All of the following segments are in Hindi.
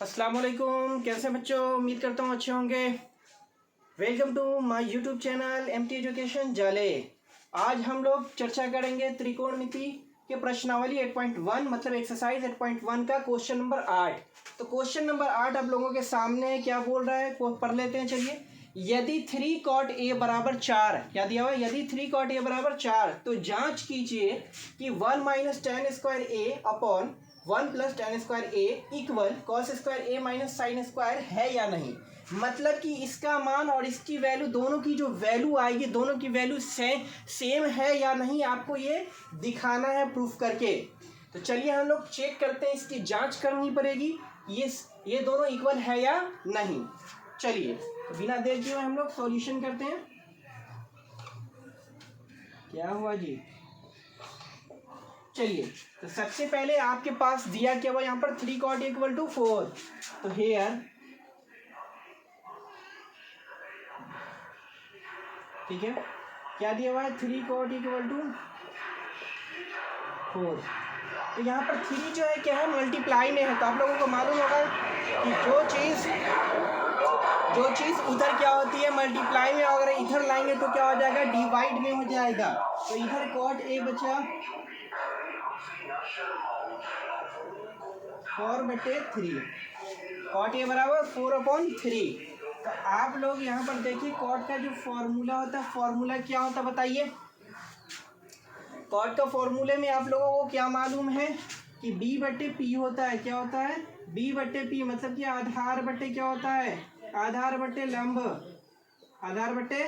अस्सलाम वालेकुम। कैसे बच्चों, उम्मीद करता हूँ अच्छे होंगे। Welcome to my YouTube channel MT education जाले। आज हम लोग चर्चा करेंगे त्रिकोणमिति के प्रश्नावली 8.1 मतलब एक्सरसाइज 8.1 का क्वेश्चन नंबर 8। तो क्वेश्चन नंबर 8 आप लोगों के सामने क्या बोल रहा है वो पढ़ लेते हैं। चलिए, यदि 3 cot a बराबर 4, क्या दिया हुआ है? यदि 3 cot a बराबर 4 तो जांच कीजिए कि 1 माइनस टेन स्क्वायर ए अपॉन 1 प्लस टेन स्क्वायर ए इक्वल कॉस स्क्वायर ए माइनस साइन स्क्वायर है या नहीं। मतलब कि इसका मान और इसकी वैल्यू, दोनों की जो वैल्यू आएगी, दोनों की वैल्यू सेम है या नहीं, आपको ये दिखाना है प्रूफ करके। तो चलिए हम लोग चेक करते हैं, इसकी जांच करनी पड़ेगी ये दोनों इक्वल है या नहीं। चलिए, तो बिना देर किए हम लोग सॉल्यूशन करते हैं। क्या हुआ जी? चलिए, तो सबसे पहले आपके पास दिया क्या हुआ यहाँ पर 3 cot इक्वल टू 4। तो हेयर ठीक है, क्या दिया हुआ है? 3 cot इक्वल टू 4। तो यहाँ पर 3 जो है क्या है, मल्टीप्लाई में है। तो आप लोगों को मालूम होगा कि जो चीज़ उधर क्या होती है, मल्टीप्लाई में, अगर इधर लाएंगे तो क्या हो जाएगा, डिवाइड में हो जाएगा। तो इधर cot a बचा 4/3, cot a बराबर 4/3। तो आप लोग यहाँ पर देखिए, cot का जो फॉर्मूला होता है, फॉर्मूला क्या होता है बताइए। cot का फॉर्मूले में आप लोगों को क्या मालूम है कि b/p होता है। क्या होता है? b/p, मतलब कि आधार बटे क्या होता है, आधार बटे लंब, आधार बटे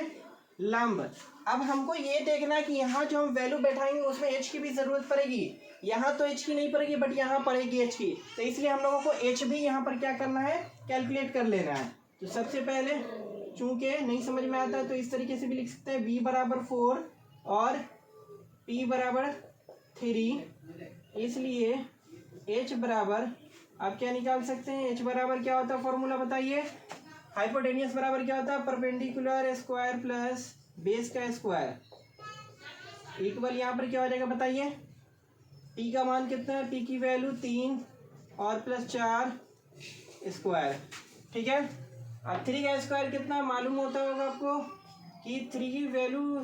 लंब। अब हमको ये देखना है कि यहाँ जो हम वैल्यू बैठाएंगे उसमें h की भी ज़रूरत पड़ेगी। यहाँ तो h की नहीं पड़ेगी, बट यहाँ पड़ेगी h की। तो इसलिए हम लोगों को h भी यहाँ पर क्या करना है, कैलकुलेट कर लेना है। तो सबसे पहले, चूंकि नहीं समझ में आता है तो इस तरीके से भी लिख सकते हैं, b बराबर 4 और p बराबर 3, इसलिए h बराबर, आप क्या निकाल सकते हैं, h बराबर क्या होता है, फॉर्मूला बताइए। हाइपोटेनियस बराबर क्या होता है, परपेंडिकुलर स्क्वायर प्लस बेस का स्क्वायर इक्वल, यहाँ पर क्या हो जाएगा बताइए। p का मान कितना है, p की वैल्यू 3 और प्लस 4 स्क्वायर, ठीक है। अब 3 का स्क्वायर कितना मालूम होता होगा आपको कि 3 की वैल्यू,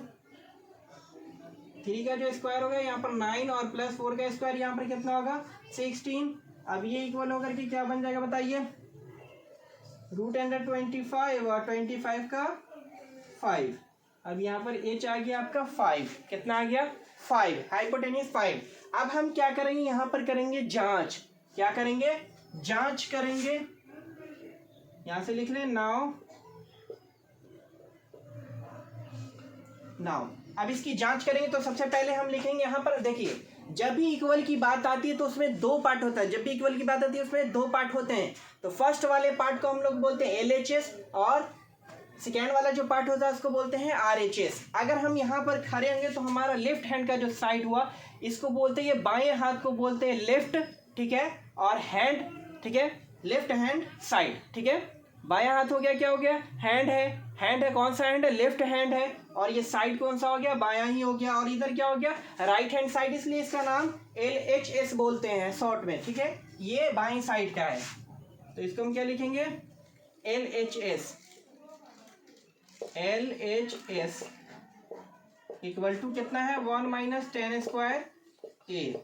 3 का जो स्क्वायर होगा यहाँ पर 9 और प्लस 4 का स्क्वायर यहाँ पर कितना होगा, 16। अब ये इक्वल होकर के क्या बन जाएगा बताइए, √25 और 25 का 5। अब यहाँ पर h आ गया आपका 5। कितना आ गया? 5, हाइपोटेनियस 5। अब हम क्या करेंगे, यहाँ पर करेंगे जांच। क्या करेंगे? जांच करेंगे। यहाँ से लिख लें नाउ। अब इसकी जांच करेंगे तो सबसे पहले हम लिखेंगे यहाँ पर, देखिए, जब भी इक्वल की बात आती है तो उसमें 2 पार्ट होता है। जब भी इक्वल की बात आती है उसमें 2 पार्ट होते हैं। तो फर्स्ट वाले पार्ट को हम लोग बोलते हैं LHS और सेकेंड वाला जो पार्ट होता है उसको बोलते हैं RHS। अगर हम यहाँ पर खड़े होंगे तो हमारा लेफ्ट हैंड का जो साइड हुआ इसको बोलते हैं, ये बाएं हाथ को बोलते हैं लेफ्ट, ठीक है, और हैंड, ठीक है, लेफ्ट हैंड साइड, ठीक है। बायां हाथ हो गया, क्या हो गया, हैंड है, कौन सा हैंड है, लेफ्ट हैंड है, और ये साइड कौन सा हो गया, बायां ही हो गया। और इधर क्या हो गया, राइट हैंड साइड, इसलिए इसका नाम LHS बोलते हैं शॉर्ट में, ठीक है। ये बाएं साइड का है, तो इसको हम क्या लिखेंगे, LHS इक्वल टू कितना है, 1 माइनस टेन स्क्वायर ए,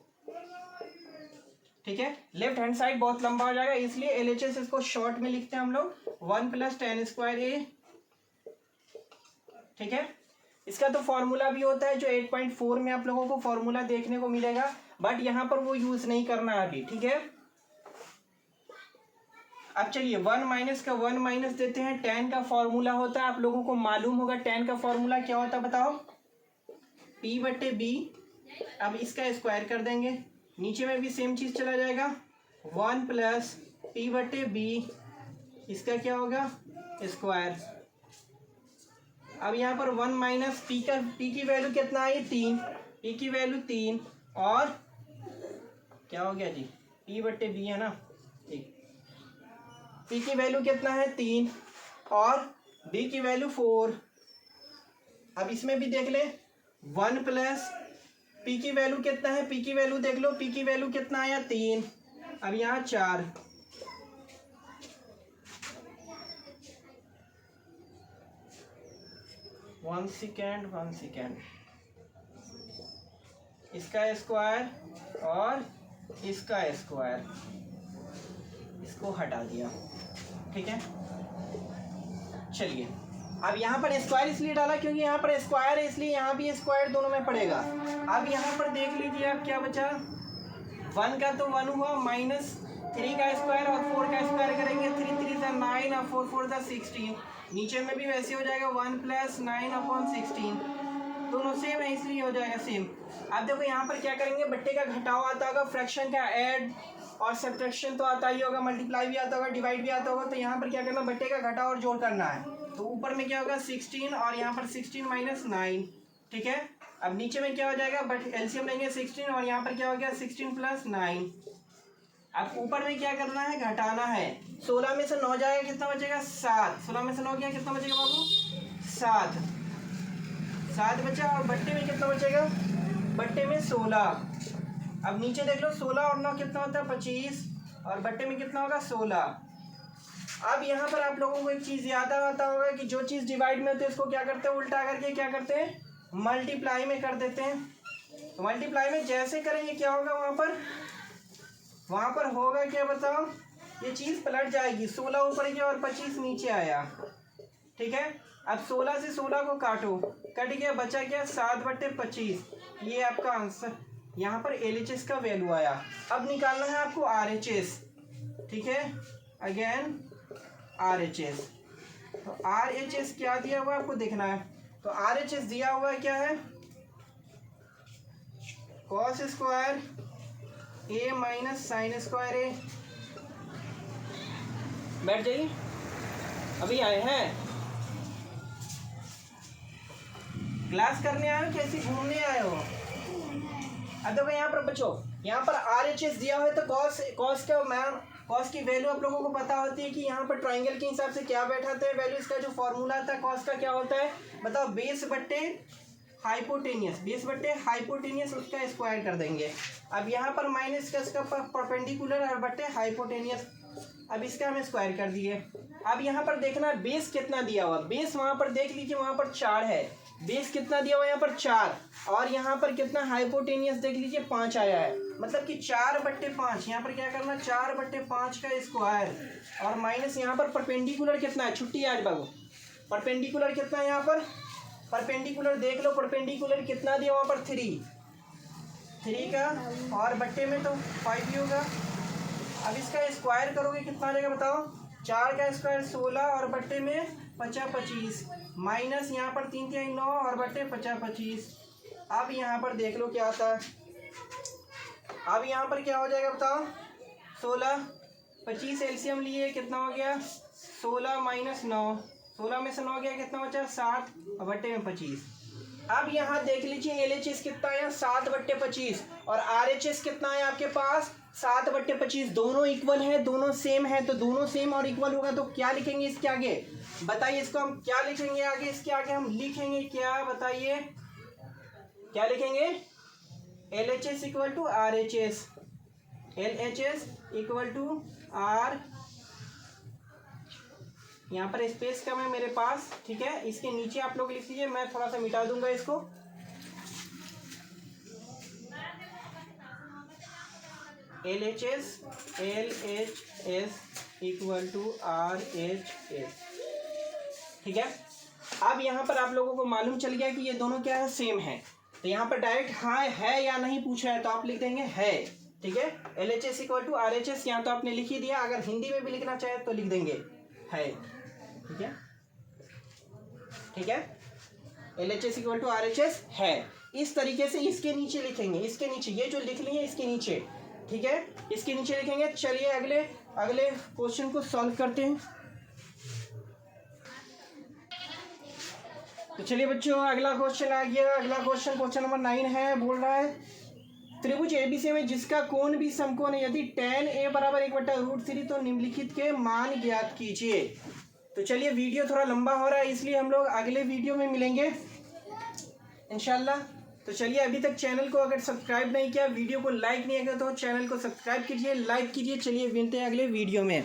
ठीक है। लेफ्ट हैंड साइड बहुत लंबा हो जाएगा, इसलिए LHS इसको शॉर्ट में लिखते हैं हम लोग, 1 प्लस टेन स्क्वायर ए, ठीक है। इसका तो फॉर्मूला भी होता है जो 8.4 में आप लोगों को फॉर्मूला देखने को मिलेगा, बट यहाँ पर वो यूज नहीं करना अभी, ठीक है। अब चलिए 1 माइनस का 1 माइनस देते हैं। tan का फॉर्मूला होता है, आप लोगों को मालूम होगा tan का फॉर्मूला क्या होता है, बताओ, p/b। अब इसका स्क्वायर कर देंगे, नीचे में भी सेम चीज चला जाएगा, 1 प्लस p/b, इसका क्या होगा, स्क्वायर। अब यहाँ पर 1 माइनस p की वैल्यू कितना आई, 3, p की वैल्यू 3 और क्या हो गया जी, p/b है ना, ठीक। p की वैल्यू कितना है, 3 और b की वैल्यू 4। अब इसमें भी देख ले, 1 प्लस p की वैल्यू कितना है, p की वैल्यू देख लो, p की वैल्यू कितना आया, 3। अब यहाँ 4, 1 सेकेंड, इसका स्क्वायर और इसका स्क्वायर, इसको हटा दिया, ठीक है। चलिए अब यहाँ पर स्क्वायर इसलिए डाला क्योंकि यहाँ पर स्क्वायर है, इसलिए यहाँ भी स्क्वायर दोनों में पड़ेगा। अब यहाँ पर देख लीजिए आप क्या बचा, 1 का तो 1 हुआ, -3 का स्क्वायर और 4 का स्क्वायर करेंगे, 3 3 = 9 और 4 4 = 16। नीचे में भी वैसे हो जाएगा 1 + 9/16, दोनों सेम है इसलिए हो जाएगा सेम। अब देखो यहाँ पर क्या करेंगे, बट्टे का घटाव आता होगा, फ्रैक्शन का ऐड और सब्ट्रैक्शन तो आता ही होगा, मल्टीप्लाई भी आता होगा, डिवाइड भी आता होगा। तो यहाँ पर क्या करना, बट्टे का घटाव और जोड़ करना है। तो ऊपर में क्या होगा 16 और यहाँ पर 16 - 9, ठीक है। अब नीचे में क्या हो जाएगा, बट एलसीएम लेंगे 16 और यहाँ पर क्या हो गया 16 + 9। अब ऊपर में क्या करना है, घटाना है। 16 में से 9 जाएगा, कितना बचेगा 7। 16 में से 9 गया, कितना बचेगा बाबू 7 बचा। और बट्टे में कितना बचेगा, बट्टे में 16। अब नीचे देख लो 16 और 9 कितना होता है 25 और बट्टे में कितना होगा 16। अब यहाँ पर आप लोगों को एक चीज़ याद आता होगा कि जो चीज़ डिवाइड में होती है उसको क्या करते हैं, उल्टा करके क्या करते हैं, मल्टीप्लाई में कर देते हैं। तो मल्टीप्लाई में जैसे करेंगे क्या होगा, वहाँ पर होगा क्या बताओ, ये चीज़ पलट जाएगी। 16 ऊपर गया और 25 नीचे आया, ठीक है। अब 16 से 16 को काटो, कट गया, बचा क्या 7/25। ये आपका आंसर, यहाँ पर LHS का वैल्यू आया। अब निकालना है आपको RHS, ठीक है। अगेन RHS, तो RHS क्या दिया हुआ है आपको देखना है। तो RHS दिया हुआ है क्या है, cos square A - sin square A। बैठ जाइए, अभी आए हैं क्लास करने आए हो, कैसे घूमने आए हो। अब देखो यहाँ पर बच्चों, यहाँ पर RHS दिया हुआ है तो कॉस की वैल्यू आप लोगों को पता होती है कि यहाँ पर ट्राइंगल के हिसाब से क्या बैठाते हैं वैल्यू। इसका जो फॉर्मूला था कॉस का क्या होता है बताओ, बेस बट्टे हाइपोटेनियस, उसका स्क्वायर कर देंगे। अब यहाँ पर माइनस का परपेंडिकुलर और बट्टे हाइपोटेनियस, अब इसका हम स्क्वायर कर दिए। अब यहाँ पर देखना बेस कितना दिया हुआ, बेस वहाँ पर देख लीजिए, वहाँ पर 4 है, बेस कितना दिया हुआ है यहाँ पर 4, और यहाँ पर कितना हाइपोटेनियस देख लीजिए 5 आया है, मतलब कि 4/5। यहाँ पर क्या करना 4/5 का स्क्वायर और माइनस यहाँ पर परपेंडिकुलर कितना है, छुट्टी आज बाबू, परपेंडिकुलर कितना है यहाँ पर, परपेंडिकुलर देख लो, परपेंडिकुलर कितना दिया वहाँ पर 3 का, और बट्टे में तो 5 ही होगा। अब इसका स्क्वायर करोगे कितना आ जाएगा बताओ, 4 का स्क्वायर 16 और बट्टे में 25, माइनस यहाँ पर 3 3 9 और बट्टे 25। अब यहाँ पर देख लो क्या आता है, अब यहाँ पर क्या हो जाएगा बताओ, 16 25 एलसीएम लिए कितना हो गया 16 - 9, 16 में से 9 गया कितना बचा 7 और बट्टे में 25। अब यहाँ देख लीजिए LHS कितना है 7/25 और RHS कितना है आपके पास 7/25, दोनों इक्वल है, दोनों सेम है। तो दोनों सेम और इक्वल होगा तो क्या लिखेंगे इसके आगे बताइए, इसको हम क्या लिखेंगे आगे, इसके आगे हम लिखेंगे क्या बताइए, क्या लिखेंगे, LHS = RHS, LHS = R, यहाँ पर स्पेस कम है मेरे पास, ठीक है। इसके नीचे आप लोग लिख लीजिए, मैं थोड़ा सा मिटा दूंगा इसको। LHS = RHS, ठीक है। अब यहाँ पर आप लोगों को मालूम चल गया कि ये दोनों क्या है, सेम है। तो यहाँ पर डायरेक्ट हाँ है या नहीं पूछ रहा है तो आप लिख देंगे है, ठीक है। LHS = RHS यहाँ तो आपने लिख ही दिया, अगर हिंदी में भी लिखना चाहे तो लिख देंगे है, ठीक है, ठीक है। LHS = RHS है, इस तरीके से इसके नीचे लिखेंगे, इसके नीचे ये जो लिख लिए इसके नीचे, ठीक है, इसके नीचे लिखेंगे। चलिए अगले क्वेश्चन को सॉल्व करते हैं। तो चलिए बच्चों अगला क्वेश्चन आ गया, अगला क्वेश्चन नंबर 9 है। बोल रहा है त्रिभुज ABC में जिसका कोण भी समकोण है, यदि tan A = 1/√3 तो निम्नलिखित के मान ज्ञात कीजिए। तो चलिए वीडियो थोड़ा लंबा हो रहा है इसलिए हम लोग अगले वीडियो में मिलेंगे इंशाल्लाह। तो चलिए अभी तक चैनल को अगर सब्सक्राइब नहीं किया, वीडियो को लाइक नहीं किया तो चैनल को सब्सक्राइब कीजिए, लाइक कीजिए। चलिए मिलते हैं अगले वीडियो में।